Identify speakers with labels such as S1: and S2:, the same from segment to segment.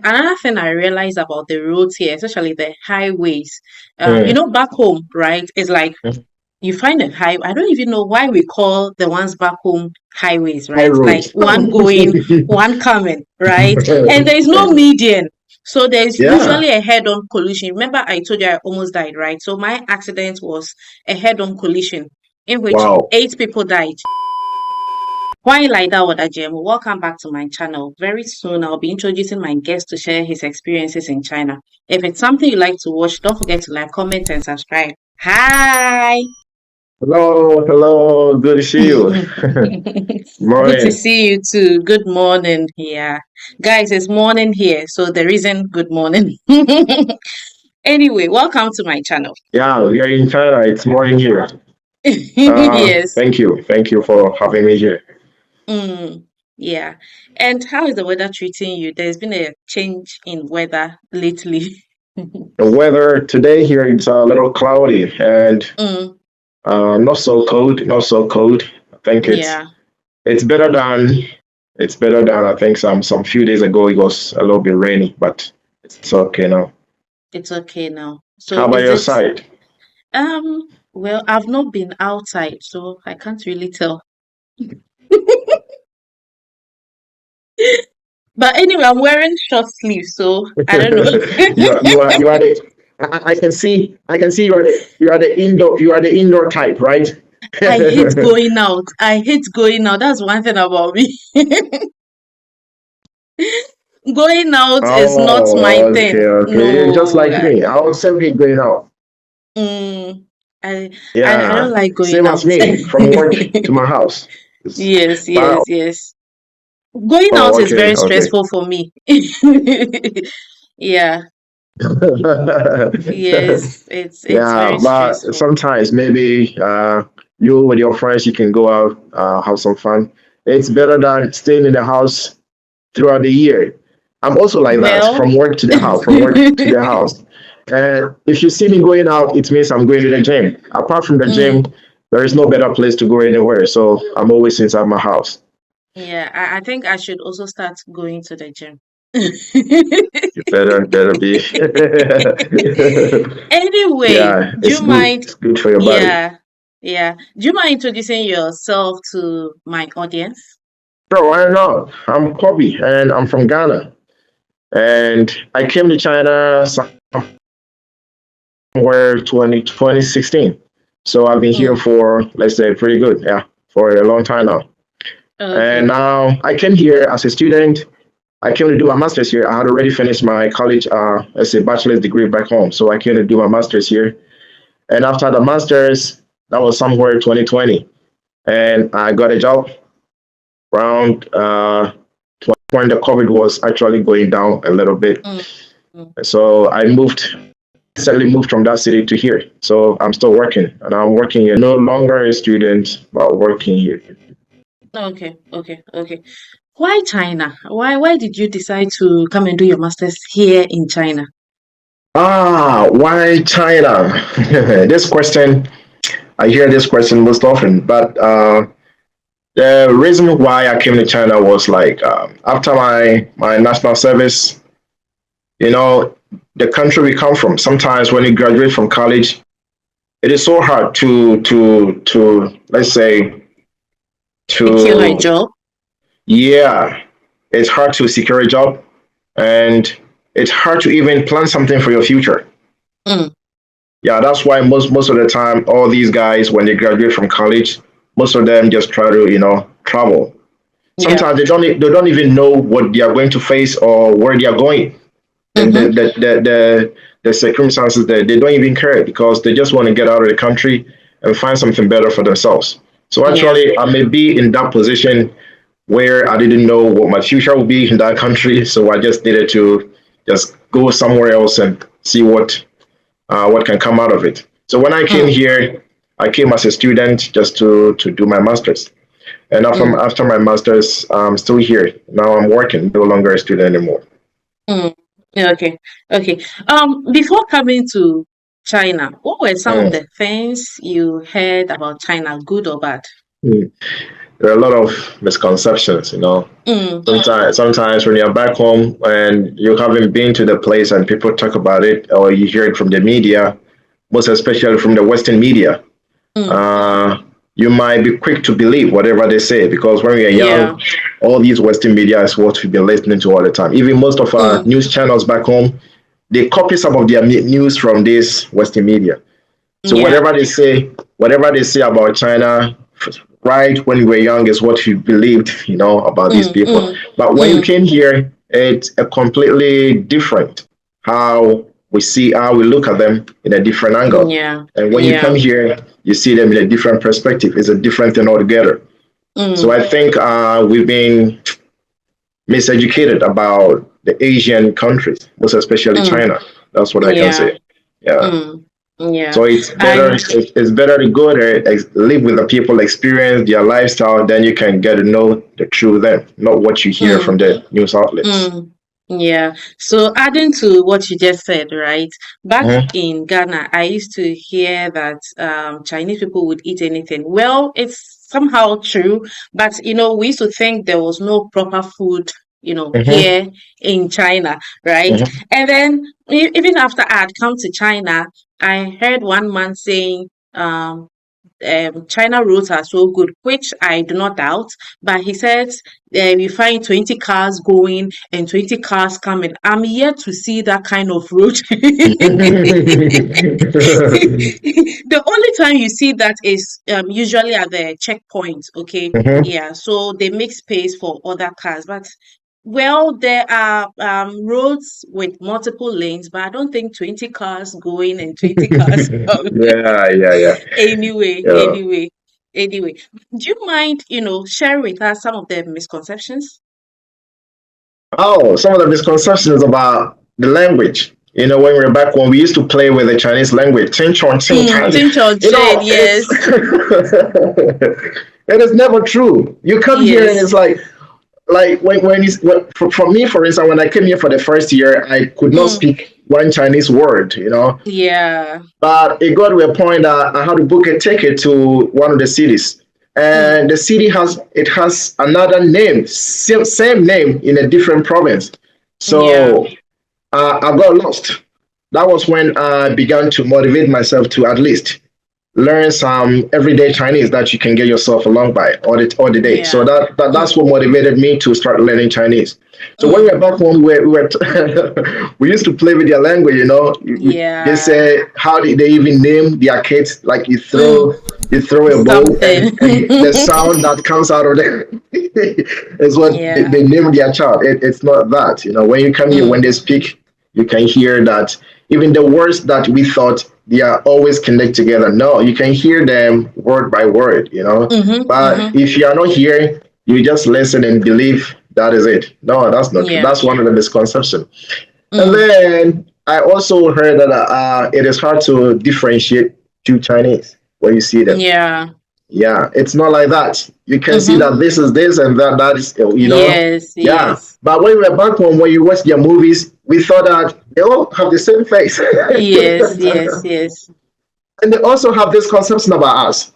S1: another thing I realized about the roads here, especially the highways,
S2: Mm.
S1: back home, right? It's like you find a high. I don't even know why we call the ones back home highways,
S2: High
S1: right? Like
S2: roads.
S1: one going, one coming, right? And there is no median. So there's
S2: Yeah.
S1: usually a head-on collision. Remember, I told you I almost died, right? So my accident was a head-on collision in which
S2: Wow.
S1: 8 people died. Why like that, Wadajem? Welcome back to my channel. Very soon, I'll be introducing my guest to share his experiences in China. If it's something you like to watch, don't forget to like, comment, and subscribe. Hi!
S2: Hello, hello. Good to see you.
S1: Good to
S2: Morning.
S1: see you too. Good morning. Yeah. Guys, it's morning here, so there isn't good morning. Anyway, welcome to my channel.
S2: Yeah, we are in China. It's morning here.
S1: Yes.
S2: Thank you. Thank you for having me here.
S1: Mm, yeah. And how is the weather treating you? There's been a change in weather lately.
S2: The weather today here it's a little cloudy and
S1: Mm,
S2: not so cold. Not so cold. I think
S1: yeah,
S2: it's better than I think some few days ago it was a little bit rainy, but it's okay now.
S1: it's okay now.
S2: How
S1: So
S2: about
S1: is
S2: your
S1: it
S2: side?
S1: well, I've not been outside, so I can't really tell. But anyway, I'm wearing short sleeves, so I don't know.
S2: You are the I can see you are the indoor type, right?
S1: I hate going out. I hate going out. That's one thing about me. Going out is not my
S2: Oh, okay,
S1: thing.
S2: okay. You're just
S1: No,
S2: like me. I was simply going out.
S1: mm, I, I don't
S2: Yeah,
S1: like going
S2: same as
S1: out.
S2: me, from work to my house.
S1: Yes,
S2: But
S1: yes, yes. Going out
S2: oh,
S1: is
S2: okay,
S1: very
S2: okay.
S1: stressful for me. Yeah, yes, it's
S2: Yeah,
S1: very
S2: but
S1: stressful.
S2: sometimes maybe you with your friends you can go out, have some fun. It's better than staying in the house throughout the year. I'm also like that,
S1: Well,
S2: from work to the house, from work to the house. And if you see me going out, it means I'm going to the gym. Apart from the gym,
S1: mm,
S2: there is no better place to go anywhere. So I'm always inside my house.
S1: yeah, I think I should also start going to the gym.
S2: You better be.
S1: Anyway,
S2: Yeah,
S1: do you mind?
S2: it's good for your body.
S1: Yeah, yeah. Do you mind introducing yourself to my audience?
S2: Bro, why not? I'm Kobe and I'm from Ghana. And I came to China somewhere 2016. So I've been here
S1: Mm,
S2: for, let's say, pretty good. Yeah, for a long time now. And
S1: okay.
S2: now I came here as a student. I came to do my master's here. I had already finished my college as a bachelor's degree back home. So I came to do my master's here. And after the master's, that was somewhere 2020. And I got a job around when the COVID was actually going down a little bit.
S1: Mm, mm.
S2: So I suddenly moved from that city to here. So I'm still working and I'm working here. No longer a student, but working here.
S1: Okay, okay, okay. Why China? Why did you decide to come and do your master's here in China?
S2: Why China? This question, I hear this question most often, but the reason why I came to China was like after my national service, you know, the country we come from. Sometimes when you graduate from college, it is so hard to let's say
S1: Secure a
S2: to
S1: job?
S2: yeah, it's hard to secure a job and it's hard to even plan something for your future.
S1: Mm,
S2: Yeah, that's why most of the time all these guys when they graduate from college, most of them just try to travel.
S1: yeah.
S2: Sometimes they don't even know what they are going to face or where they are going. And
S1: Mm-hmm.
S2: the circumstances that they don't even care because they just want to get out of the country and find something better for themselves. So
S1: Yeah.
S2: actually, I may be in that position where I didn't know what my future would be in that country. So I just needed to just go somewhere else and see what can come out of it. So when I came
S1: Mm,
S2: here, I came as a student just to do my masters. And
S1: mm,
S2: after my masters, I'm still here. Now I'm working, no longer a student anymore.
S1: mm. Yeah, okay. Okay. Before coming to China, what were some of
S2: Mm.
S1: the things you heard about China, good or bad?
S2: Mm. there are a lot of misconceptions.
S1: Mm,
S2: Sometimes when you're back home and you haven't been to the place and people talk about it, or you hear it from the media, most especially from the Western media,
S1: mm,
S2: uh, you might be quick to believe whatever they say because when we are
S1: yeah.
S2: young, all these Western media is what we've been listening to all the time. Even most of our
S1: Mm,
S2: news channels back home, they copy some of their news from this Western media. So
S1: yeah.
S2: whatever they say about China, right when we were young, is what we believed, about these
S1: Mm,
S2: people.
S1: mm,
S2: But when you
S1: mm,
S2: came here, it's a completely different how we look at them in a different angle.
S1: yeah.
S2: And when you come
S1: Yeah.
S2: here, you see them in a different perspective. It's a different thing altogether. So
S1: Mm,
S2: I think we've been miseducated about the Asian countries, most especially
S1: mm,
S2: China. That's what I can
S1: yeah.
S2: say. Yeah.
S1: Mm, yeah.
S2: So it's better
S1: I
S2: it's better to go there, live with the people, experience their lifestyle, then you can get to know the true them, not what you hear from
S1: mm,
S2: the news outlets.
S1: mm, yeah. So adding to what you just said, right? Back
S2: Hmm.
S1: in Ghana, I used to hear that Chinese people would eat anything. Well, it's somehow true, but we used to think there was no proper food,
S2: Hmm.
S1: here in China, right?
S2: Hmm.
S1: And then even after I had come to China, I heard one man saying, China roads are so good, which I do not doubt. But he says we find 20 cars going and 20 cars coming. I'm yet to see that kind of road. The only time you see that is usually at the checkpoint. Okay,
S2: Hmm.
S1: yeah. So they make space for other cars, but well, there are roads with multiple lanes, but I don't think 20 cars going and 20 cars coming.
S2: Yeah, yeah, yeah.
S1: Anyway,
S2: Yeah.
S1: anyway, anyway. Do you mind, sharing with us some of the misconceptions?
S2: Oh, some of the misconceptions about the language. When we were back when we used to play with the Chinese language, Ching Chong Ching Chang.
S1: Tinch or chain,
S2: It's
S1: yes.
S2: it is never true. You come here and it's
S1: Yes.
S2: like for me, for instance, when I came here for the first year, I could not
S1: Mm,
S2: speak one Chinese word,
S1: yeah.
S2: but it got to a point that I had to book a ticket to one of the cities,
S1: Mm,
S2: and the city has another name, same name in a different province.
S1: yeah.
S2: So I got lost. That was when I began to motivate myself to at least learn some everyday Chinese that you can get yourself along by all the day. So
S1: Yeah.
S2: that's
S1: Mm,
S2: what motivated me to start learning Chinese. So when we
S1: mm,
S2: were back home, we used to play with their language. They
S1: yeah.
S2: say how did they even name their kids? Like
S1: Mm,
S2: you throw a bow
S1: something.
S2: and the sound that comes out of there is what
S1: Yeah.
S2: they name their child. It's not that. When you come here, when
S1: Mm,
S2: they speak, you can hear that even the words that we thought they are always connected together. No, you can hear them word by word.
S1: mm-hmm,
S2: But
S1: mm-hmm.
S2: if you are not here, you just listen and believe that is it. No, that's not true.
S1: Yeah.
S2: That's one of the misconceptions. And
S1: Mm,
S2: then I also heard that it is hard to differentiate two Chinese when you see them.
S1: yeah.
S2: Yeah, it's not like that. You can see
S1: Mm-hmm.
S2: that this is this and that is.
S1: Yes,
S2: Yeah.
S1: yes.
S2: But when we were back home, when you watch their movies, we thought that they all have the same face.
S1: Yes, yes, yes.
S2: And they also have this conception about us.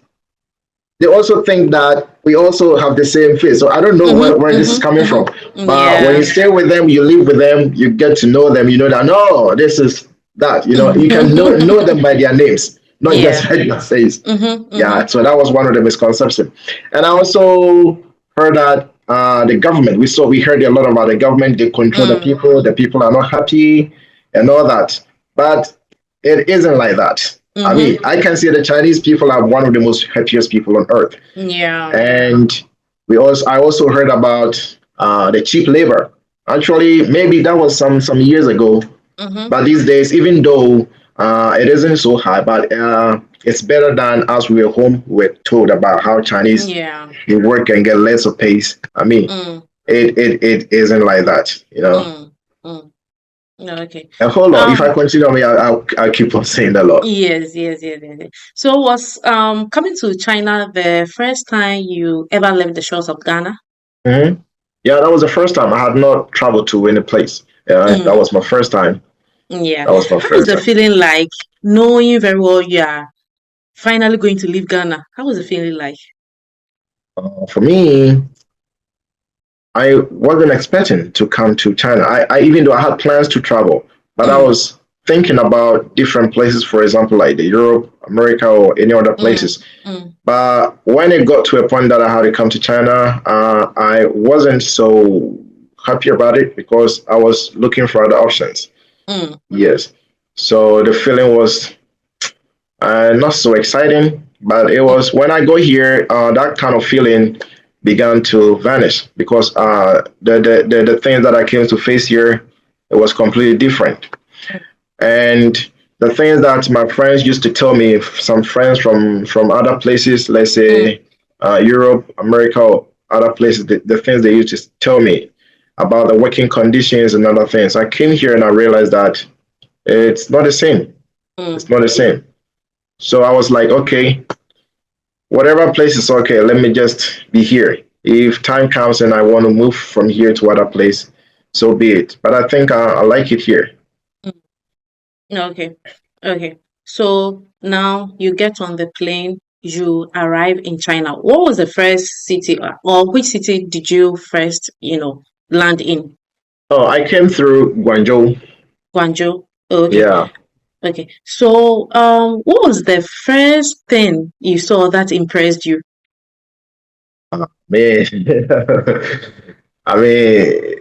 S2: They also think that we also have the same face. So I don't know
S1: Mm-hmm,
S2: where this is
S1: mm-hmm,
S2: coming from.
S1: mm-hmm.
S2: But when you
S1: Yeah.
S2: stay with them, you live with them, you get to know them, you know that, no, this is that. You can know them by their names, not just
S1: Yeah.
S2: by their face.
S1: Mm-hmm,
S2: Yeah,
S1: mm-hmm.
S2: so that was one of the misconceptions. And I also heard that the government, we heard a lot about the government, they control
S1: Mm,
S2: the people are not happy and all that. But it isn't like that. I mean,
S1: mm-hmm.
S2: I can say the Chinese people are one of the most happiest people on earth.
S1: Yeah.
S2: And I also heard about the cheap labor. Actually, maybe that was some years ago,
S1: Mm-hmm.
S2: but these days, even though it isn't so high, but it's better than as we were home. We're told about how Chinese
S1: Yeah.
S2: they work and get less of pays. I mean,
S1: Mm,
S2: it isn't like that.
S1: mm, mm. No, okay.
S2: And hold on, if I
S1: Um,
S2: continue, I mean, I'll keep on saying a lot.
S1: yes, yes, yes, yes, yes. So was coming to China the first time you ever left the shores of Ghana?
S2: Hmm. Yeah, that was the first time I had not traveled to any place. Yeah, that
S1: Mm,
S2: was my first time.
S1: yeah.
S2: That was my
S1: How was
S2: first
S1: the
S2: time.
S1: feeling like knowing very well you are finally going to leave Ghana? How was the feeling like?
S2: For me, I wasn't expecting to come to China. I even though I had plans to travel, but I
S1: Mm,
S2: was thinking about different places, for example, like the Europe, America, or any other
S1: mm,
S2: places.
S1: mm,
S2: But when it got to a point that I had to come to China, I wasn't so happy about it because I was looking for other options.
S1: mm,
S2: Yes. So the feeling was not so exciting, but it
S1: mm,
S2: was when I go here, that kind of feeling began to vanish because the things that I came to face here, it was completely different. And the things that my friends used to tell me, some friends from other places, let's
S1: mm,
S2: say Europe, America, or other places, the things they used to tell me about the working conditions and other things. I came here and I realized that it's not the same. It's
S1: mm.
S2: not the same. So I was like, okay, whatever place is okay, let me just be here. If time comes and I want to move from here to other place, so be it. But I think I like it here.
S1: Mm. Okay. Okay. So now you get on the plane, you arrive in China. What was the first city or which city did you first, land in?
S2: Oh, I came through Guangzhou.
S1: Guangzhou. Okay.
S2: Yeah,
S1: Okay. So what was the first thing you saw that impressed you?
S2: man. I mean,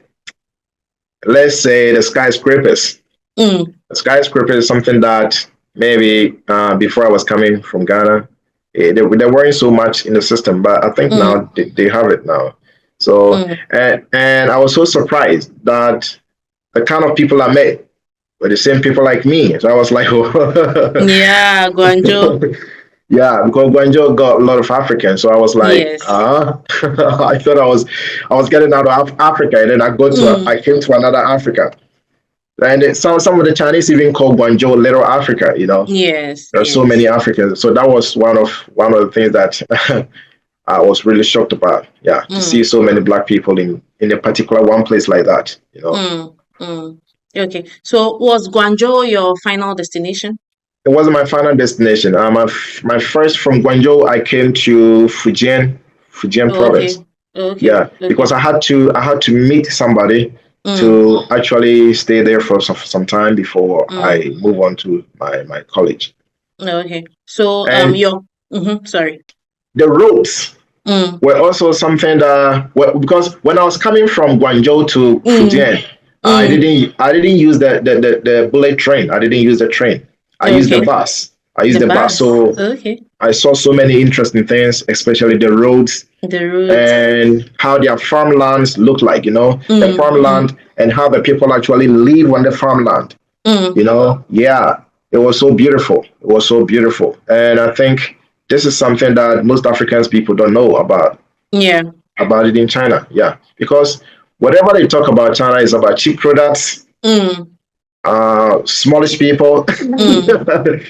S2: let's say the skyscrapers.
S1: Mm,
S2: The skyscraper is something that maybe before I was coming from Ghana, there weren't so much in the system, but I think
S1: mm,
S2: now they have it now. So
S1: mm.
S2: and I was so surprised that the kind of people I met were the same people like me. So I was like,
S1: Yeah, Guangzhou.
S2: yeah, because Guangzhou got a lot of Africans. So I was like,
S1: Yes.
S2: I thought I was getting out of Africa, and then
S1: Mm,
S2: I came to another Africa. And some of the Chinese even call Guangzhou Little Africa.
S1: yes,
S2: There are so many
S1: yes.
S2: Africans. So that was one of the things that I was really shocked about. Yeah, to see
S1: Mm,
S2: so many black people in a particular one place like that.
S1: mm, mm. Okay. So was Guangzhou your final destination?
S2: It wasn't my final destination. My first from Guangzhou, I came to Fujian
S1: Oh, okay.
S2: province.
S1: Okay.
S2: Yeah, because
S1: Okay.
S2: I had to meet somebody
S1: Mm,
S2: to actually stay there for some time before I
S1: mm.
S2: move on to my college.
S1: Okay. So
S2: And
S1: your sorry.
S2: the roads
S1: Mm,
S2: were also something that because when I was coming from Guangzhou to
S1: mm,
S2: Fujian, I
S1: mm.
S2: didn't I didn't use the bullet train. I didn't use the train. I used the
S1: Okay.
S2: bus. I used
S1: The
S2: the bus.
S1: bus.
S2: So
S1: Okay.
S2: I saw so many interesting things, especially the roads
S1: The route.
S2: and how their farmlands look like, the
S1: Mm, mm,
S2: farmland and how the people actually live on the farmland.
S1: mm.
S2: Yeah, it was so beautiful. It was so beautiful. And I think this is something that most Africans people don't know
S1: Yeah.
S2: about it in China. Yeah, because whatever they talk about China is about cheap products,
S1: Mm,
S2: smallish people,
S1: mm,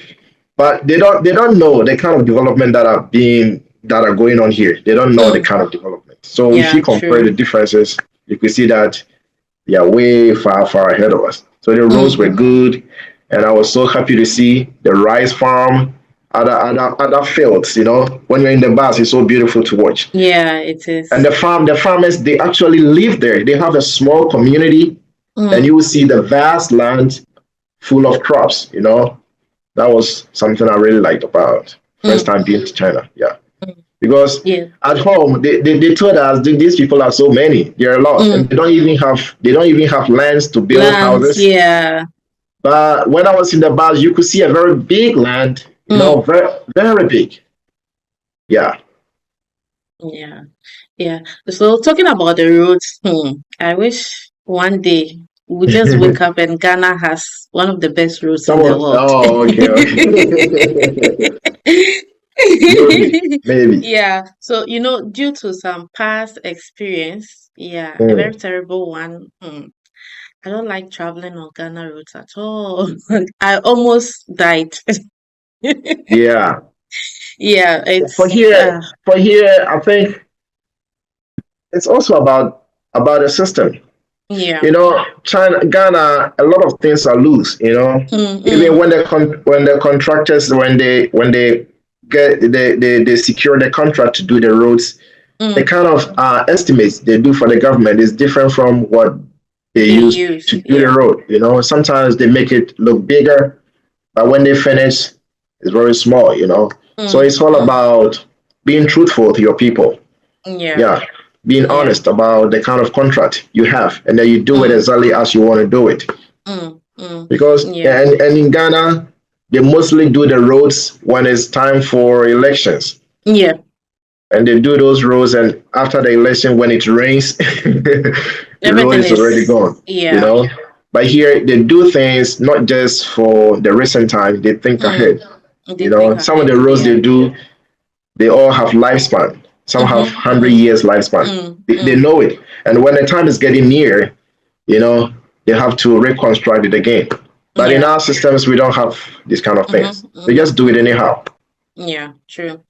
S2: but they don't know the kind of development that are going on here. They don't know the
S1: mm.
S2: kind of development. So if
S1: Yeah,
S2: you compare
S1: true.
S2: the differences, you can see that they are way far ahead of us. So the roads were
S1: Mm.
S2: good, and I was so happy to see the rice farm, other fields. When you're in the bus, it's so beautiful to watch.
S1: Yeah, it
S2: And
S1: is.
S2: the farmers, they actually live there. They have a small community, and you
S1: Mm,
S2: will see the vast land full of crops. That was something I really liked about first
S1: mm,
S2: time being to China. Yeah,
S1: mm.
S2: because
S1: Yeah.
S2: at home they told us these people are so many, they're a lot, and
S1: Mm.
S2: they don't even have lands to build
S1: Lands.
S2: houses.
S1: Yeah.
S2: But when I was in the bus, you could see a very big land,
S1: Mm.
S2: very very big. Yeah,
S1: Yeah. Yeah. So talking about the roads, I wish one day we just wake up and Ghana has one of the best roads in the
S2: someone.
S1: world.
S2: Oh, okay, okay. Maybe.
S1: Yeah. So, due to some past experience, yeah, a very
S2: Mm,
S1: terrible one. I don't like traveling on Ghana roads at all. I almost died.
S2: yeah.
S1: Yeah,
S2: For
S1: it's
S2: here, for here, I think it's also about the system.
S1: yeah.
S2: China, Ghana, a lot of things are loose.
S1: Mm,
S2: Even
S1: mm,
S2: when the contractors when they get they secure the contract to do the roads, the
S1: Mm.
S2: kind of estimates they do for the government is different from what they
S1: They
S2: use
S1: use.
S2: to do the
S1: Yeah.
S2: road. Sometimes they make it look bigger, but when they finish, it's very small. So
S1: Mm.
S2: it's all
S1: Mm.
S2: about being truthful to your people.
S1: Yeah.
S2: Yeah, being
S1: Yeah.
S2: honest about the kind of contract you have, and then you do it
S1: Mm.
S2: exactly as you want to do it.
S1: Mm. Mm.
S2: Because
S1: Yeah.
S2: and in Ghana, they mostly do the roads when it's time for elections,
S1: Yeah.
S2: and they do those roads, and after the election, when it rains, the road
S1: Everything
S2: is already
S1: is.
S2: gone. You
S1: Yeah.
S2: know. But here they do things not just for the recent time; they think
S1: Mm.
S2: ahead.
S1: They think
S2: Some of
S1: ahead.
S2: the roads
S1: Yeah.
S2: they do, they all have lifespan. Some have
S1: Mm-hmm.
S2: 100 years lifespan.
S1: Mm.
S2: They
S1: Mm.
S2: know it, and when the time is getting near, you know, they have to reconstruct it again. But in
S1: Yeah.
S2: our systems, we don't have these kind of things.
S1: Mm-hmm.
S2: They
S1: Mm-hmm.
S2: just do it
S1: Mm-hmm.
S2: anyhow.
S1: Yeah. True.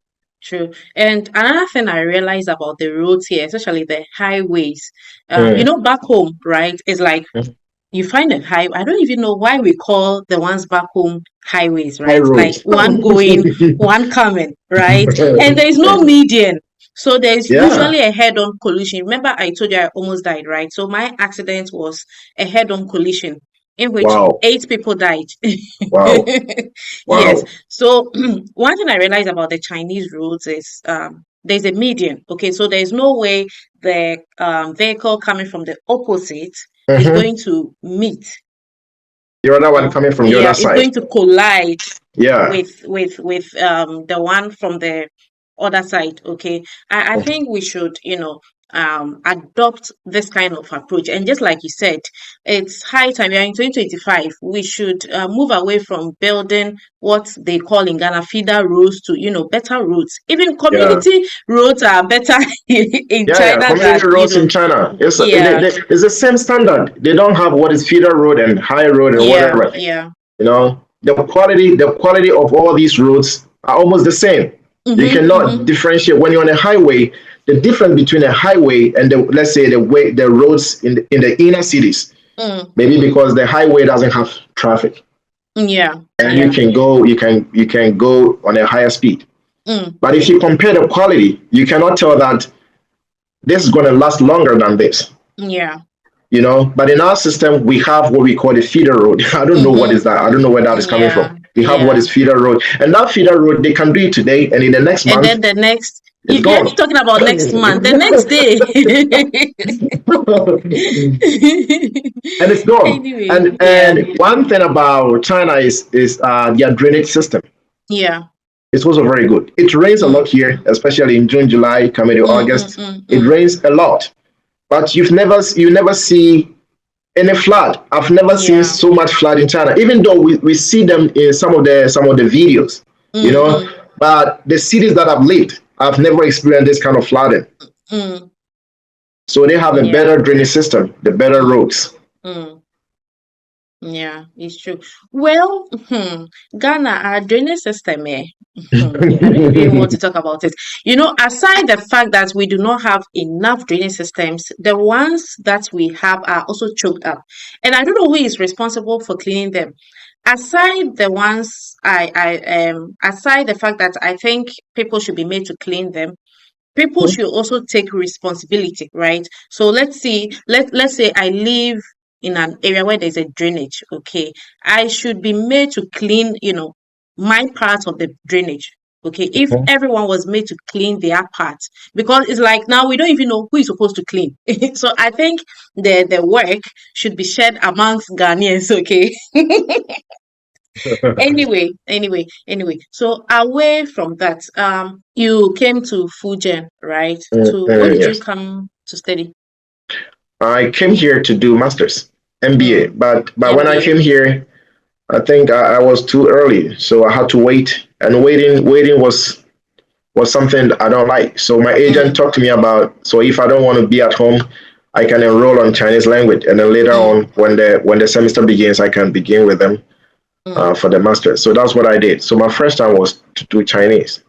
S1: True. And another thing I realized about the roads here, especially the highways,
S2: Mm.
S1: back home, right, is like you find a high. I don't even know why we call the ones back home highways,
S2: High
S1: right? Like
S2: roads.
S1: one going, one coming, right? And there is no median. So there's
S2: Yeah.
S1: usually a head-on collision. Remember, I told you I almost died, right? So my accident was a head-on collision in which
S2: Wow.
S1: 8 people died.
S2: Wow.
S1: Yes.
S2: Wow.
S1: So one thing I realized about the Chinese roads is there's a median. Okay, so there's no way the vehicle coming from the opposite is
S2: Hmm.
S1: going to meet.
S2: The other one coming from the other
S1: Yeah, it's
S2: side.
S1: going to collide
S2: Yeah.
S1: with the one from the other side. Okay, I think we should adopt this kind of approach. And just like you said, it's high time. We are in 2025. We should move away from building what they call in Ghana feeder roads to better roads. Even
S2: Yeah.
S1: community roads are better in
S2: Yeah, yeah.
S1: China than
S2: Community roads in China.
S1: yeah,
S2: It's the same standard. They don't have what is feeder road and high road and
S1: yeah,
S2: whatever.
S1: yeah.
S2: The quality of all these roads are almost the same. You
S1: Mm-hmm,
S2: cannot
S1: mm-hmm.
S2: differentiate when you're on a highway. The difference between a highway and let's say the roads in the inner cities,
S1: Mm,
S2: maybe because the highway doesn't have traffic,
S1: yeah,
S2: and you
S1: yeah.
S2: can go on a higher speed.
S1: Mm,
S2: But if you compare the quality, you cannot tell that this is going to last longer than this.
S1: yeah.
S2: But in our system, we have what we call the feeder road. I don't know what
S1: Mm-hmm.
S2: is that. I don't know where that is coming from.
S1: Yeah,
S2: We have what
S1: yeah.
S2: is feeder road, and that feeder road they can do it today, and in the next
S1: And
S2: month,
S1: then the next,
S2: it's
S1: you're
S2: gone.
S1: even talking about next month, the next day.
S2: And it's gone.
S1: Anyway,
S2: And
S1: yeah,
S2: and one thing about China is their drainage system.
S1: yeah.
S2: It's also very good. It rains a lot
S1: Mm,
S2: here, especially in June, July, coming to
S1: mm, mm,
S2: August.
S1: mm,
S2: It
S1: mm.
S2: rains a lot, but you never see any flood. I've never seen
S1: Yeah.
S2: so much flood in China, even though we see them in some of the videos, you
S1: Mm,
S2: know.
S1: mm,
S2: But the cities that I've lived, I've never experienced this kind of flooding.
S1: mm.
S2: So they have a
S1: Yeah.
S2: better drainage system, the better
S1: Mm,
S2: roads.
S1: mm. Yeah, it's true. Well, Ghana, our drainage system, I don't even want to talk about it. Aside the fact that we do not have enough drainage systems, the ones that we have are also choked up. And I don't know who is responsible for cleaning them. Aside the ones aside the fact that I think people should be made to clean them, people should also take responsibility, right? So let's say I live in an area where there's a drainage. Okay, I should be made to clean, my part of the drainage. Okay, if everyone was made to clean their part, because it's like now we don't even know who is supposed to clean. So I think the work should be shared amongst Ghanaians. Okay. Anyway. So away from that, you came to Fujian, right? To what did you
S2: Yes,
S1: come to study?
S2: I came here to do masters, MBA,
S1: Mm,
S2: but when I
S1: MBA.
S2: came here, I think I was too early, so I had to wait, and waiting was something I don't like. So my agent
S1: Mm,
S2: talked to me about, so if I don't want to be at home, I can enroll on Chinese language, and then later
S1: mm,
S2: on, when the semester begins, I can begin with them
S1: mm.
S2: for the master. So that's what I did. So my first time was to do Chinese.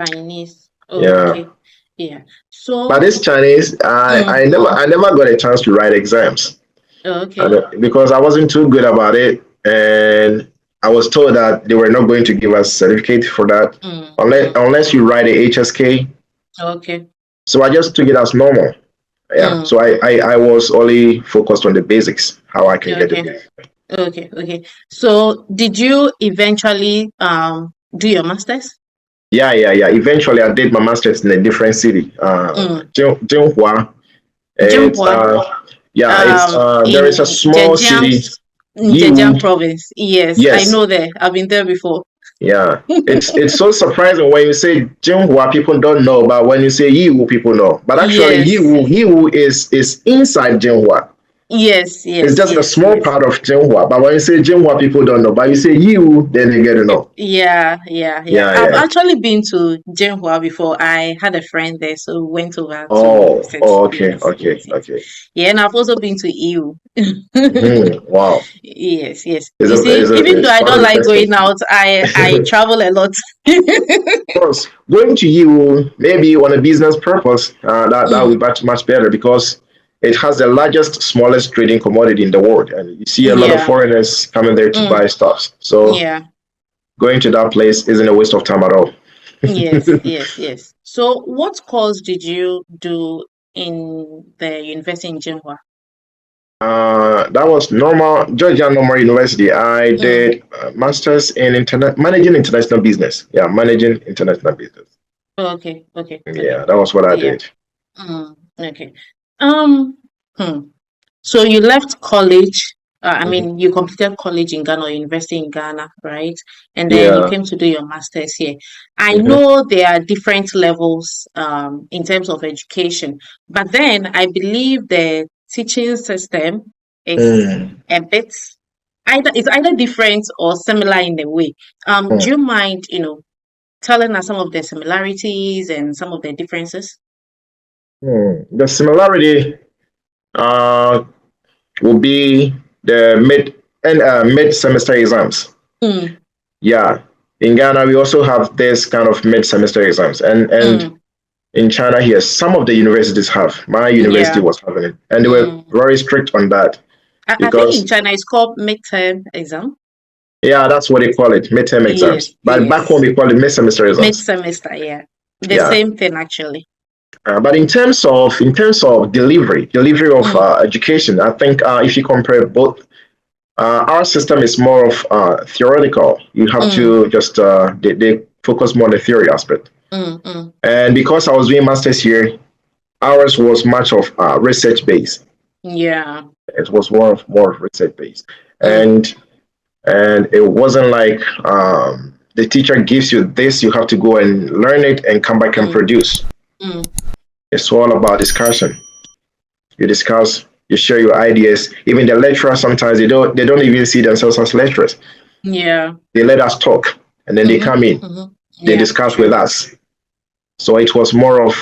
S1: Chinese.
S2: Yeah,
S1: Okay. Yeah.
S2: but
S1: So,
S2: this Chinese,
S1: mm,
S2: I never got a chance to write exams,
S1: okay.
S2: because I wasn't too good about it, and I was told that they were not going to give us certificate for that
S1: Mm,
S2: unless
S1: mm,
S2: unless you write a HSK.
S1: okay.
S2: So I just took it as normal. Yeah.
S1: Mm.
S2: So I was only focused on the basics, how I can get the
S1: Okay.
S2: basics.
S1: Okay. So did you eventually do your master's?
S2: Yeah. Eventually, I did my master's in a different city,
S1: Mm.
S2: Jinhua. It's
S1: Jinhua,
S2: yeah, it's there is a
S1: in
S2: small
S1: Zhejiang,
S2: city,
S1: in
S2: Yiwu.
S1: Zhejiang province. Yes, I
S2: Yes,
S1: know there. I've been there before.
S2: yeah. It's so surprising when you say Jinhua, people don't know, but when you say Yiwu, people know. But actually,
S1: Yes,
S2: Yiwu is inside Jinhua.
S1: yes,
S2: It's
S1: yes,
S2: just a
S1: yes,
S2: small
S1: yes.
S2: part of Jinhua. But when you say Jinhua, people don't know. But you say Yiwu, then they get to know.
S1: Yeah.
S2: Yeah,
S1: I've
S2: yeah.
S1: actually been to Jinhua before. I had a friend there, so we went over to
S2: Oh,
S1: visit.
S2: oh, okay,
S1: Yes,
S2: okay,
S1: yes, yes.
S2: okay.
S1: Yeah, and I've also been to EU.
S2: Wow.
S1: Yes.
S2: It's
S1: You
S2: a,
S1: see,
S2: it's a,
S1: even though
S2: it's
S1: I
S2: quite
S1: don't like
S2: interesting.
S1: going out, I travel a lot.
S2: Course, going to you maybe on a business purpose, that would
S1: Mm,
S2: be much better because it has the largest, smallest trading commodity in the world, and you see a lot of
S1: yeah.
S2: foreigners coming there to
S1: Mm,
S2: buy stuff. So
S1: yeah.
S2: going to that place isn't a waste of time at all.
S1: Yes. So, what course did you do in the university in Jinhua?
S2: That was Georgia Normal University. I
S1: Mm,
S2: did masters in managing international business. Yeah, managing international business.
S1: okay.
S2: Yeah, that was what I
S1: Yeah.
S2: did.
S1: Okay. Um, hmm. So you left college. I
S2: Mhm.
S1: mean, you completed college in Ghana or university in Ghana, right? And then you
S2: Yeah.
S1: came to do your master's here. I
S2: Hmm.
S1: know there are different levels in terms of education, but then I believe the teaching system is
S2: Mm.
S1: a bit either different or similar in a way. Do you mind, telling us some of the similarities and some of the differences?
S2: The similarity uh, will be the mid semester exams.
S1: Mm,
S2: Yeah, in Ghana we also have this kind of mid semester exams, and
S1: mm,
S2: in China here some of the universities have. My university
S1: yeah.
S2: was having it, and they were
S1: Mm.
S2: very strict on that
S1: I think in
S2: because
S1: China it's called midterm exam.
S2: yeah, that's what they call it, midterm exams. But back home
S1: Yes.
S2: we call it mid semester
S1: Mid
S2: exams.
S1: semester, yeah. The
S2: Yeah.
S1: same thing actually.
S2: But in terms of delivery of
S1: Mm,
S2: education, I think if you compare both, our system is more of theoretical. You have
S1: mm,
S2: to just they focus more on the theory aspect.
S1: mm.
S2: And because I was doing masters here, ours was much of research based.
S1: Yeah.
S2: It was more of research based,
S1: Mm,
S2: and it wasn't like the teacher gives you this, you have to go and learn it and come back and
S1: mm,
S2: produce.
S1: mm.
S2: It's all about discussion. You discuss, you share your ideas. Even the lecturers sometimes they don't even see themselves as lecturers.
S1: Yeah.
S2: They let us talk, and then they come in. They
S1: Yeah,
S2: discuss with
S1: true.
S2: us. So it was more of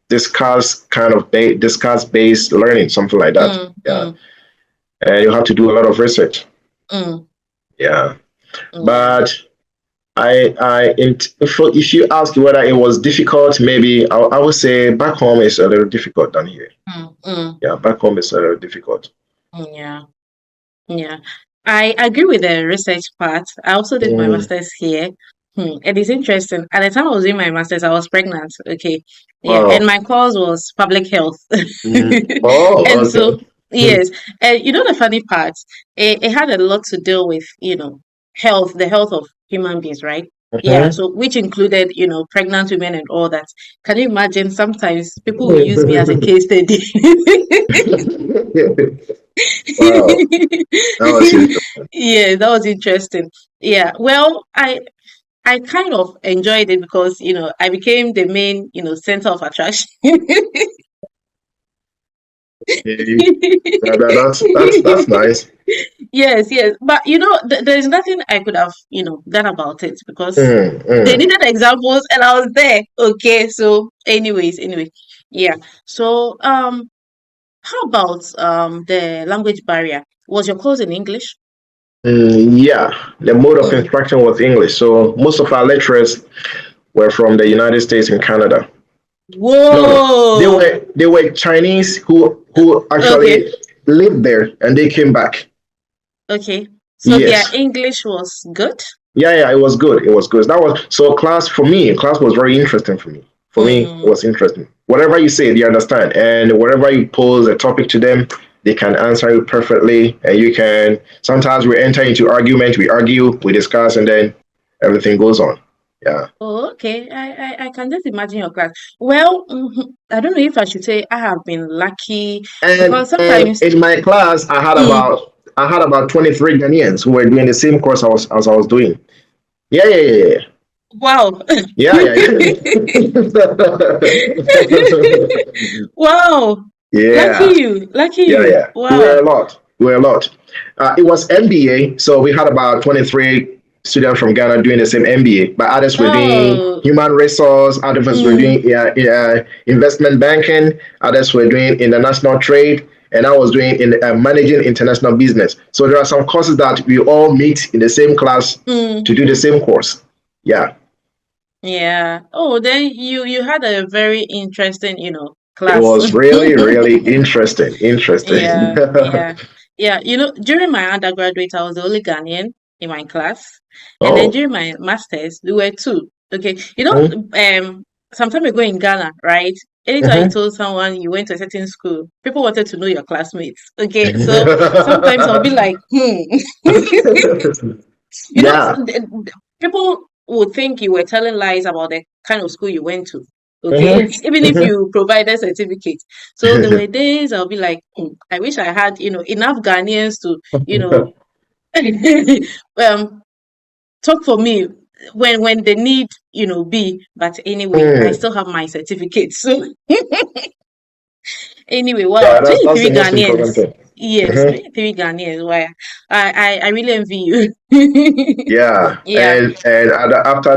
S2: discuss based learning, something like that. Yeah,
S1: Mm.
S2: and you have to do a lot of research.
S1: Mm.
S2: Yeah,
S1: Yeah.
S2: but if you ask whether it was difficult, maybe I would say back home is a little difficult than here.
S1: Mm.
S2: Yeah, back home is a little difficult.
S1: Yeah. Yeah. I agree with the research part. I also did my
S2: Mm,
S1: master's here. It is interesting. At the time I was doing my master's, I was pregnant. Okay. Yeah. And
S2: wow.
S1: my course was public health.
S2: Oh,
S1: And so,
S2: okay.
S1: yes. And the funny part, it had a lot to do with, health, the health of human beings, right? Yeah.
S2: Mhm.
S1: So, which included, pregnant women and all that. Can you imagine? Sometimes people will use me as a case study.
S2: Wow, that was interesting.
S1: Yeah, that was interesting. Yeah, well, I kind of enjoyed it because I became the main center of attraction.
S2: Okay. That's nice.
S1: Yes, but there's nothing I could have done about it because
S2: Mm,
S1: they
S2: mm.
S1: needed examples and I was there. Okay, so anyway, yeah. So how about the language barrier? Was your course in English?
S2: Yeah, the mode of
S1: Mm.
S2: instruction was English. So most of our lecturers were from the United States and Canada. No, they
S1: Whoa.
S2: were they were Chinese who
S1: Okay.
S2: actually lived there and they came back.
S1: Okay. So their
S2: Yes.
S1: English was good?
S2: Yeah, it was good. It was good. That was so class for me. Class was very interesting for me. For me, it
S1: Mm,
S2: was interesting. whatever you say, they understand. And wherever you pose a topic to them, they can answer you perfectly. And you can, sometimes we enter into argument, we argue, we discuss, and then everything goes on. Yeah.
S1: Oh, okay. I can just imagine your class. Well, I don't know if I should say I have been lucky because
S2: And
S1: sometimes,
S2: in my class,
S1: mm,
S2: I had about 23 Ghanaians who were doing the same course as I was doing. Yeah, yeah, yeah,
S1: wow.
S2: yeah, yeah, yeah,
S1: Wow. Lucky
S2: yeah.
S1: you. Lucky
S2: Yeah,
S1: you.
S2: yeah. We were
S1: Wow.
S2: a lot. We were a lot. It was MBA, so we had about 23 students from Ghana doing the same MBA, but others were doing
S1: Oh,
S2: human resource, others were
S1: mm,
S2: doing investment banking, others were doing international trade, and I was doing in managing international business. So there are some courses that we all meet in the same class to
S1: mm,
S2: do the same course. Yeah,
S1: yeah. Oh, then you had a very interesting,
S2: it
S1: class.
S2: was really, really interesting. Interesting.
S1: Yeah, yeah, yeah. During my undergraduate, I was the only Ghanaian in my class, and then
S2: Oh.
S1: during my masters, we were two. Okay,
S2: Mm-hmm.
S1: some time ago in Ghana, right? Anytime you
S2: Mm-hmm.
S1: told someone you went to a certain school, people wanted to know your classmates. Okay, so sometimes I'll be like, you know,
S2: Yeah.
S1: people would think you were telling lies about the kind of school you went to. Okay,
S2: Mhm.
S1: even if
S2: Mhm.
S1: you provided certificates. So there were days I'll be like, I wish I had, enough Ghanaians to, you know, um, talk for me when the need, be. But anyway, I
S2: Mm.
S1: still have my certificates. So anyway, wow,
S2: Yeah, that's
S1: 23
S2: the most
S1: Ghanaians.
S2: important thing.
S1: Yes,
S2: Mhm.
S1: 23 Ghanaians. Why? I really envy you.
S2: Yeah,
S1: Yeah.
S2: and after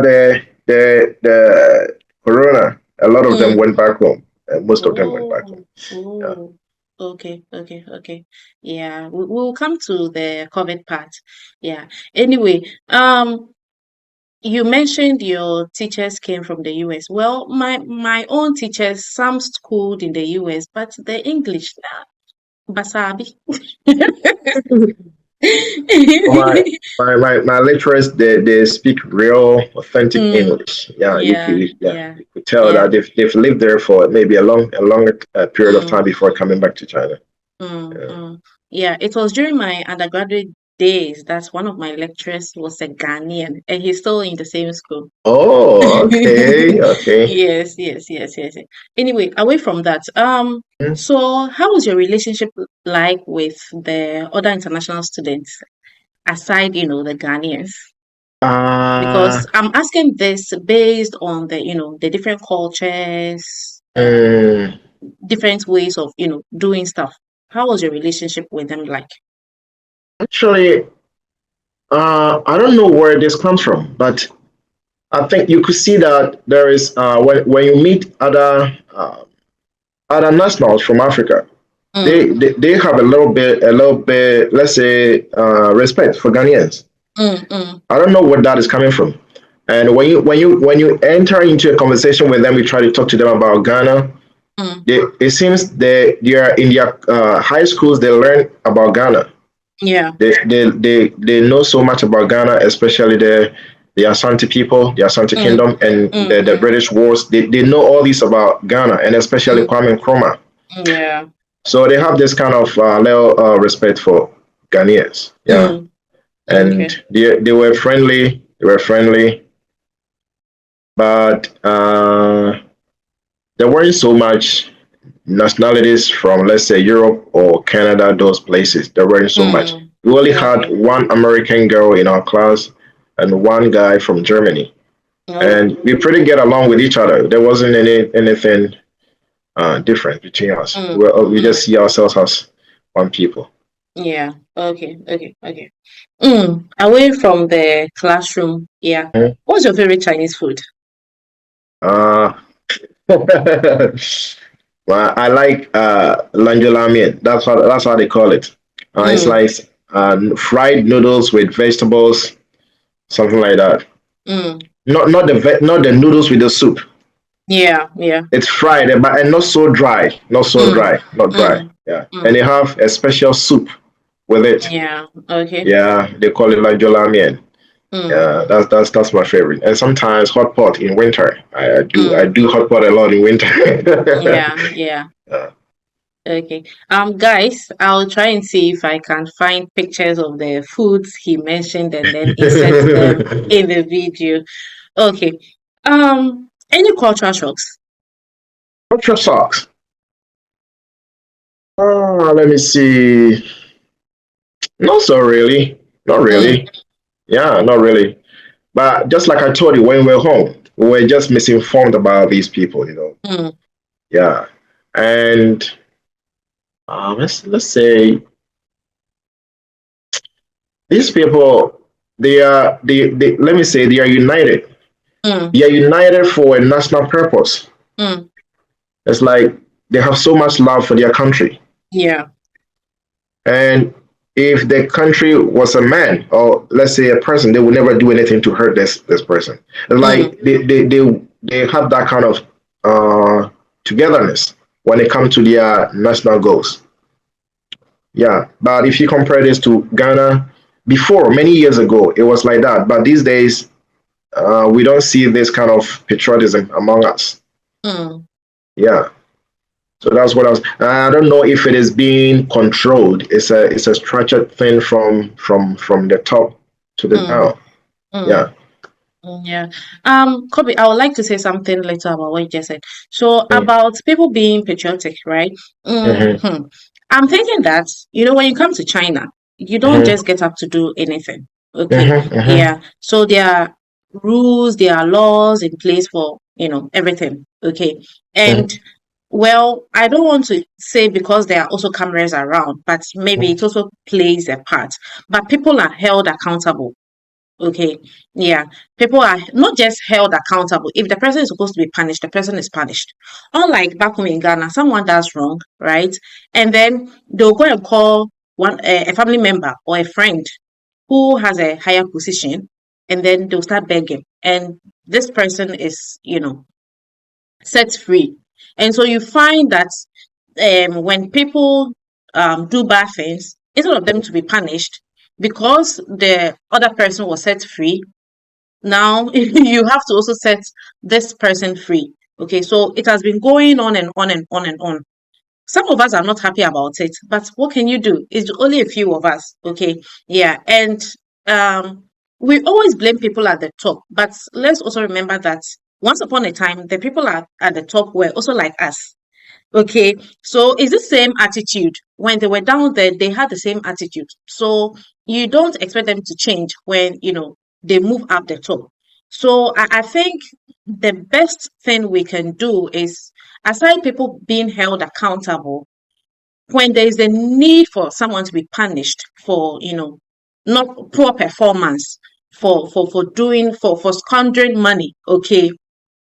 S2: the corona, a lot of them
S1: Mm.
S2: went back home, and most of them went back home.
S1: Oh,
S2: Yeah.
S1: oh, okay, okay, okay. Yeah, we'll come to the COVID part. Yeah. Anyway, you mentioned your teachers came from the US. Well, my own teachers, some schooled in the US, but the English, basabi.
S2: My lecturers, they speak real authentic
S1: Mm,
S2: English. Yeah,
S1: yeah, yeah,
S2: you could tell
S1: yeah.
S2: that they've lived there for maybe a longer period of time
S1: Mm.
S2: before coming back to China.
S1: Mm,
S2: Yeah.
S1: mm. Yeah, it was during my undergraduate days that one of my lecturers was a Ghanaian, and he's still in the same school.
S2: Oh, okay, okay.
S1: Yes, yes, yes, yes. Yes. Anyway, away from that,
S2: Mm.
S1: so how was your relationship like with the other international students aside, the Ghanaians?
S2: Uh,
S1: Because I'm asking this based on the different cultures,
S2: mm,
S1: different ways of, doing stuff. How was your relationship with them like?
S2: actually, I don't know where this comes from, but I think you could see that there is when you meet other nationals from Africa,
S1: Mm,
S2: they have a little bit, let's say, respect for Ghanaians.
S1: mm, mm,
S2: I don't know where that is coming from. And when you enter into a conversation with them, you try to talk to them about Ghana.
S1: mm.
S2: It seems they are in their high schools. They learn about Ghana.
S1: Yeah.
S2: They know so much about Ghana, especially the Asante people, the Asante
S1: Mm,
S2: Kingdom, and
S1: mm,
S2: the
S1: mm,
S2: British Wars. They know all this about Ghana, and especially
S1: mm.
S2: Kwame Nkrumah.
S1: Yeah.
S2: So they have this kind of little respect for Ghanaians. Yeah,
S1: Mm.
S2: and
S1: Okay.
S2: they were friendly. They were friendly, but there weren't so much nationalities from, let's say, Europe or Canada, those places. There weren't so much.
S1: Mm.
S2: We only had
S1: Okay.
S2: one American girl in our class and one guy from Germany.
S1: Oh.
S2: And we pretty get along with each other. There wasn't anything different between us.
S1: Mm,
S2: We
S1: mm.
S2: just see ourselves as one people.
S1: Yeah. Okay. Okay. Okay. Away from the classroom, yeah.
S2: Mhm.
S1: What's your favorite Chinese food?
S2: Uh, well, I like Lanjolamian. That's how they call it. It's
S1: Mm,
S2: like fried noodles with vegetables, something like that.
S1: mm.
S2: Not the noodles with the soup.
S1: Yeah. Yeah.
S2: It's fried, but and not so dry. Not so
S1: Mm,
S2: dry. Not dry.
S1: mm,
S2: Yeah, and
S1: mm.
S2: they have a special soup with it.
S1: Yeah. Okay.
S2: Yeah, they call it like jolamian.
S1: Mm.
S2: Yeah, that's my favorite. And sometimes hot pot in winter. I
S1: Mm.
S2: do hot pot a lot in winter.
S1: Yeah, yeah.
S2: Uh,
S1: Okay. Guys, I'll try and see if I can find pictures of the foods he mentioned and then insert them in the video. Okay. Any cultural shocks?
S2: Ultra socks. Oh, let me see. Not so really. Not
S1: Mm.
S2: really. Yeah, not really. But just like I told you, when we were home, we were just misinformed about these people.
S1: Mm.
S2: Yeah. And let's say these people, they let me say they are united.
S1: Mm.
S2: They are united for a national purpose.
S1: Mm.
S2: It's like they have so much love for their country.
S1: Yeah.
S2: And if the country was a man or let's say a person, they would never do anything to hurt this person. It's
S1: Mm.
S2: like they have that kind of togetherness when it comes to their national goals. Yeah, but if you compare this to Ghana, before many years ago, it was like that. But these days, we don't see this kind of patriotism among us.
S1: Mm.
S2: Yeah, so that's what I was. I don't know if it is being controlled. It's a structured thing from the top to the
S1: Mm.
S2: down.
S1: Mm.
S2: Yeah.
S1: Yeah. Kobe, I would like to say something later about what you just said. So
S2: Mm-hmm.
S1: about people being patriotic, right?
S2: Mm-hmm.
S1: Hmm. I'm thinking that, when you come to China, you don't
S2: Mm-hmm.
S1: just get up to do anything. Okay.
S2: Mm-hmm.
S1: Yeah. So there are rules, there are laws in place for, everything. Okay. And
S2: Mm-hmm.
S1: well, I don't want to say because there are also cameras around, but maybe it also plays a part. But people are held accountable. Okay, yeah. People are not just held accountable. If the person is supposed to be punished, the person is punished. Unlike back home in Ghana, someone does wrong, right? And then they'll go and call a family member or a friend who has a higher position, and then they'll start begging. And this person is, set free. And so you find that when people do bad things, instead of them to be punished, because the other person was set free, now you have to also set this person free. Okay, so it has been going on and on and on and on. Some of us are not happy about it, but what can you do? It's only a few of us. Okay, yeah, and um, we always blame people at the top, but let's also remember that once upon a time, the people at the top were also like us. Okay, so it's the same attitude. When they were down there, they had the same attitude. So you don't expect them to change when, they move up the top. So I think the best thing we can do is, aside people being held accountable, when there is a need for someone to be punished for, not poor performance, for squandering money, okay,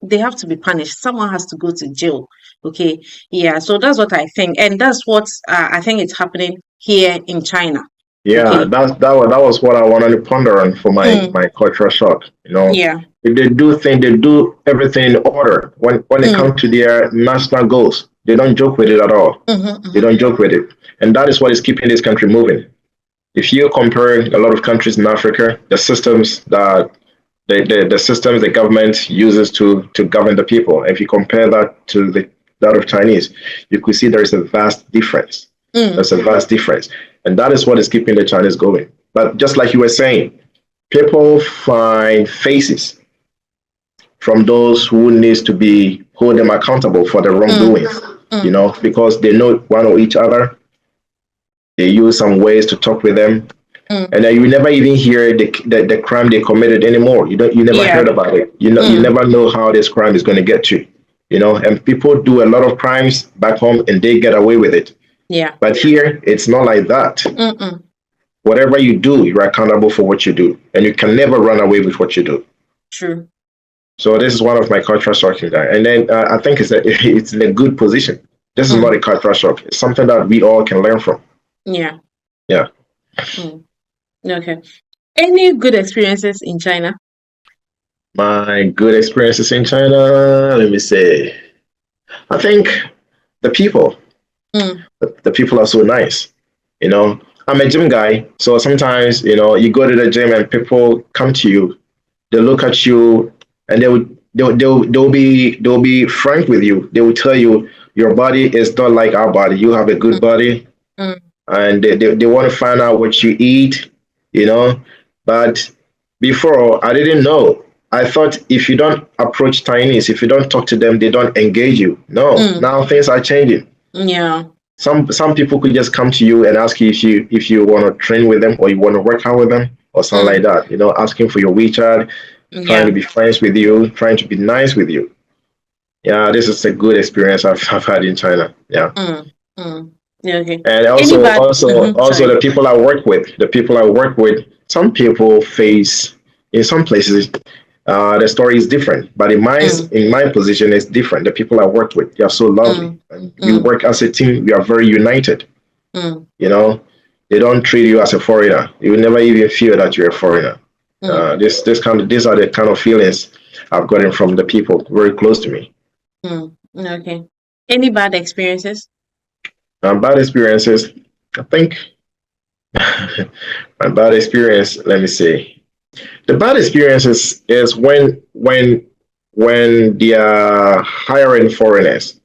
S1: they have to be punished. Someone has to go to jail. Okay, yeah. So that's what I think, and that's what I think is happening here in China.
S2: Yeah,
S1: Okay.
S2: that was what I wanted to ponder on for my
S1: Mm.
S2: my cultural shock.
S1: Yeah.
S2: If they do everything in order. When it
S1: Mm.
S2: comes to their national goals, they don't joke with it at all.
S1: Mm-hmm,
S2: They
S1: mm-hmm.
S2: don't joke with it, and that is what is keeping this country moving. If you compare a lot of countries in Africa, the systems the government uses to govern the people, if you compare that to that of Chinese, you could see there is a vast difference.
S1: Mm.
S2: There's a vast difference, and that is what is keeping the Chinese going. But just like you were saying, people find faces from those who needs to be hold them accountable for their
S1: Mm.
S2: wrongdoings.
S1: Mm.
S2: Because they know one or each other. They use some ways to talk with them,
S1: Mm.
S2: and then you never even hear the crime they committed anymore. You never
S1: Yeah.
S2: heard about it. You
S1: Mm.
S2: never know how this crime is going to get you. And people do a lot of crimes back home and they get away with it.
S1: Yeah.
S2: But here, it's not like that.
S1: Mm-mm.
S2: Whatever you do, you're accountable for what you do, and you can never run away with what you do.
S1: True.
S2: So this is one of my cultural shocks there. And then I think it's in a good position. This is not
S1: Mm.
S2: a cultural shock. It's something that we all can learn from.
S1: Yeah.
S2: Yeah.
S1: Mm. Okay. Any good experiences in China?
S2: My good experiences in China, let me say. I think the people,
S1: Mm.
S2: the people are so nice. You know, I'm a gym guy, so sometimes you go to the gym and people come to you, they look at you, and they'll be frank with you. They will tell you your body is not like our body. You have a good body,
S1: Mm,
S2: and they want to find out what you eat, you know. But before, I didn't know. I thought if you don't approach Chinese, if you don't talk to them, they don't engage you. No,
S1: mm,
S2: now things are changing.
S1: yeah.
S2: Some people could just come to you and ask you if you want to train with them or you want to work out with them or something like
S1: Mm,
S2: that. Asking for your WeChat, trying to
S1: yeah.
S2: be friends with you, trying to be nice with you. Yeah, this is a good experience I've had in China. Yeah.
S1: Mm, mm. Yeah, okay.
S2: And
S1: Any
S2: also
S1: bad?
S2: also also
S1: Sorry.
S2: the people I work with, some people face, in some places, the story is different, but
S1: Mm,
S2: in my position it's different. The people I work with, they are so lovely,
S1: mm,
S2: and we
S1: mm,
S2: work as a team. We are very united.
S1: mm,
S2: you know they don't treat you as a foreigner. You will never even feel that you're a foreigner.
S1: mm,
S2: These are the kind of feelings I've gotten from the people very close to me.
S1: okay. Any bad experiences?
S2: Bad experiences, I think. My bad experience, let me see. The bad experiences is when they are hiring foreigners.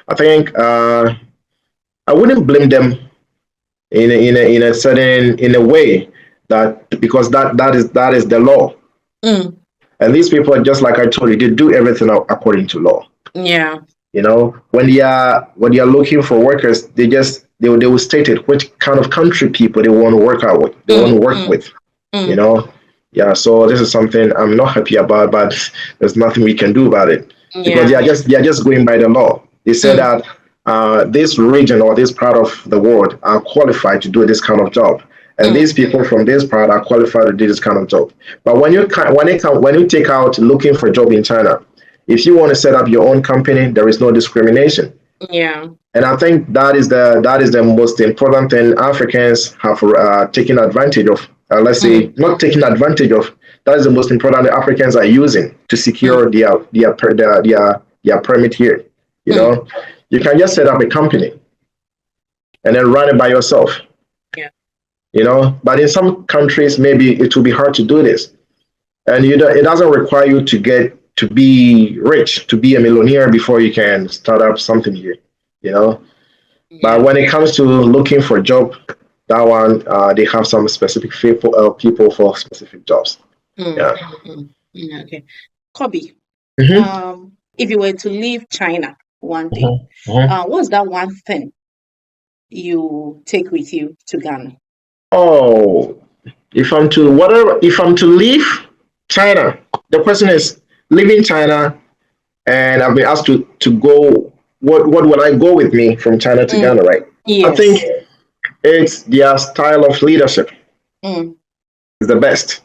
S2: I think I wouldn't blame them in a way, that because that is the law.
S1: Mm,
S2: And these people are just like I told you, they do everything according to law.
S1: yeah.
S2: When they are looking for workers, they will state it which kind of country people they want to work out with, they want to
S1: Mm,
S2: work
S1: mm,
S2: with. You
S1: mm,
S2: know, yeah. So this is something I'm not happy about, but there's nothing we can do about it, because
S1: yeah.
S2: they are just going by the law. They say
S1: Mm,
S2: that this region or this part of the world are qualified to do this kind of job, and
S1: mm,
S2: these people from this part are qualified to do this kind of job. But when you take out looking for a job in China, if you want to set up your own company, there is no discrimination.
S1: yeah.
S2: And I think that is the most important thing Africans have taken advantage of. Let's say
S1: Mm,
S2: not taking advantage of. That is the most important that Africans are using to
S1: mm,
S2: secure their permit here. You
S1: mm,
S2: know, you can just set up a company and then run it by yourself.
S1: yeah.
S2: But in some countries, maybe it will be hard to do this, and it doesn't require you to be rich, to be a millionaire before you can start up something here. You know, But
S1: Yeah.
S2: when it comes to looking for a job, that one they have some specific people for specific jobs.
S1: Mm,
S2: Yeah.
S1: okay. Kobe,
S2: hmm
S1: if you were to leave China one day, what's that one thing you take with you to Ghana?
S2: Oh, if I'm to leave China, the question is leaving China, and I've been asked to go. What will I go with me from China to
S1: Mm,
S2: Ghana? Right. I think
S1: yes.
S2: it's their style of leadership
S1: Mm,
S2: is the best.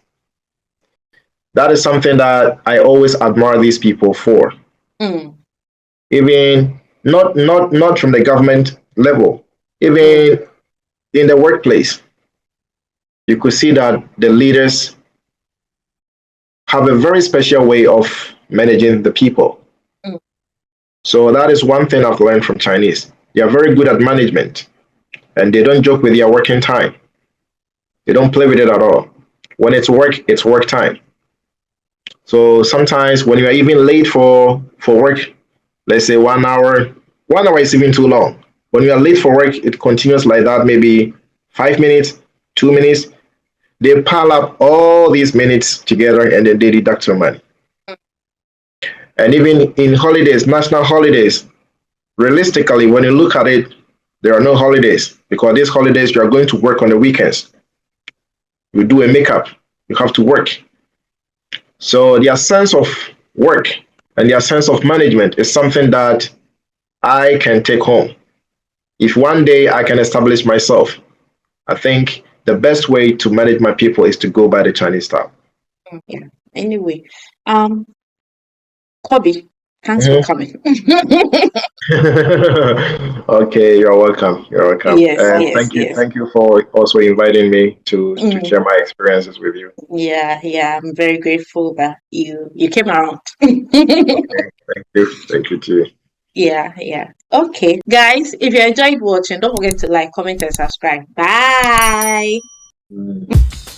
S2: That is something that I always admire these people for.
S1: mm,
S2: Even not from the government level,
S1: mm,
S2: even in the workplace, you could see that the leaders have a very special way of managing the people.
S1: mm,
S2: So that is one thing I've learned from Chinese. They are very good at management, and they don't joke with their working time. They don't play with it at all. When it's work time. So sometimes when you are even late for work, let's say 1 hour, 1 hour is even too long. When you are late for work, it continues like that, maybe 5 minutes, 2 minutes. They pile up all these minutes together and then they deduct your money. And even in holidays, national holidays, realistically, when you look at it, there are no holidays, because these holidays you are going to work on the weekends. You do a makeup, you have to work. So their sense of work and their sense of management is something that I can take home. If one day I can establish myself, I think the best way to manage my people is to go by the Chinese style.
S1: yeah. Anyway, um, Kobe, thanks for
S2: Mhm.
S1: coming.
S2: Okay, you're welcome. You're welcome.
S1: Yes,
S2: And
S1: yes, yes.
S2: thank you for also inviting me to
S1: Mm,
S2: share my experiences with you.
S1: yeah, yeah. I'm very grateful that you came around.
S2: Okay, thank you. Thank you too.
S1: Yeah, yeah. Okay, guys, if you enjoyed watching, don't forget to like, comment, and subscribe. Bye.
S2: Mm.